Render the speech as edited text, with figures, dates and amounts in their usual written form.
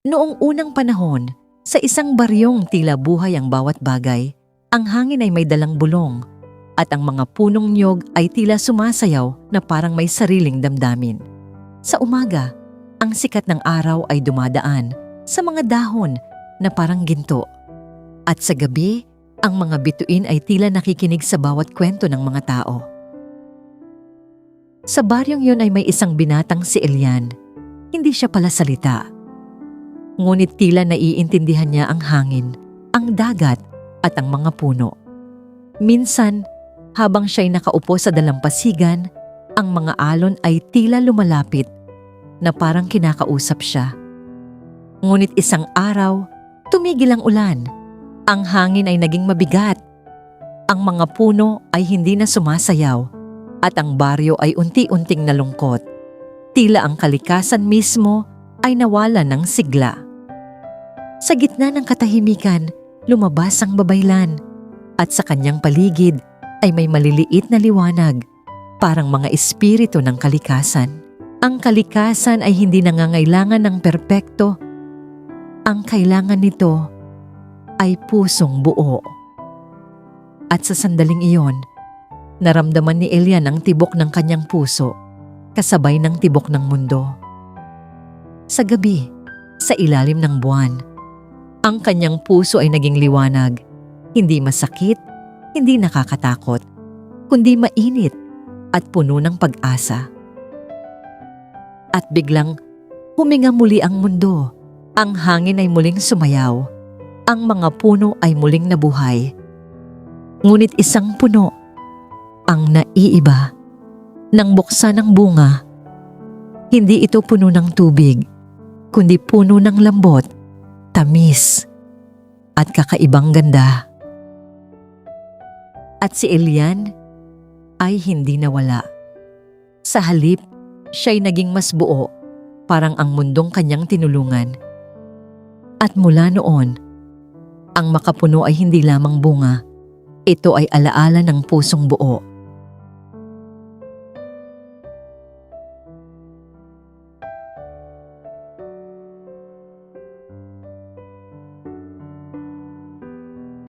Noong unang panahon, sa isang baryong tila buhay ang bawat bagay, ang hangin ay may dalang bulong at ang mga punong niyog ay tila sumasayaw na parang may sariling damdamin. Sa umaga, ang sikat ng araw ay dumadaan sa mga dahon na parang ginto. At sa gabi, ang mga bituin ay tila nakikinig sa bawat kwento ng mga tao. Sa baryong yun ay may isang binatang si Elian. Hindi siya pala salita. Ngunit tila naiintindihan niya ang hangin, ang dagat at ang mga puno. Minsan, habang siya'y nakaupo sa dalampasigan, ang mga alon ay tila lumalapit na parang kinakausap siya. Ngunit isang araw, tumigil ang ulan. Ang hangin ay naging mabigat. Ang mga puno ay hindi na sumasayaw at ang baryo ay unti-unting nalungkot. Tila ang kalikasan mismo ay nawala ng sigla. Sa gitna ng katahimikan, lumabas ang babaylan at sa kanyang paligid ay may maliliit na liwanag, parang mga espiritu ng kalikasan. Ang kalikasan ay hindi nangangailangan ng perpekto. Ang kailangan nito ay pusong buo. At sa sandaling iyon, naramdaman ni Elian ang tibok ng kanyang puso, kasabay ng tibok ng mundo. Sa gabi, sa ilalim ng buwan, ang kanyang puso ay naging liwanag, hindi masakit, hindi nakakatakot, kundi mainit at puno ng pag-asa. At biglang huminga muli ang mundo, ang hangin ay muling sumayaw, ang mga puno ay muling nabuhay. Ngunit isang puno, ang naiiba, nang buksan ng bunga, hindi ito puno ng tubig, kundi puno ng lambot, tamis, at kakaibang ganda. At si Elian ay hindi nawala. Sa halip, siya'y naging mas buo, parang ang mundong kanyang tinulungan. At mula noon, ang makapuno ay hindi lamang bunga, ito ay alaala ng pusong buo.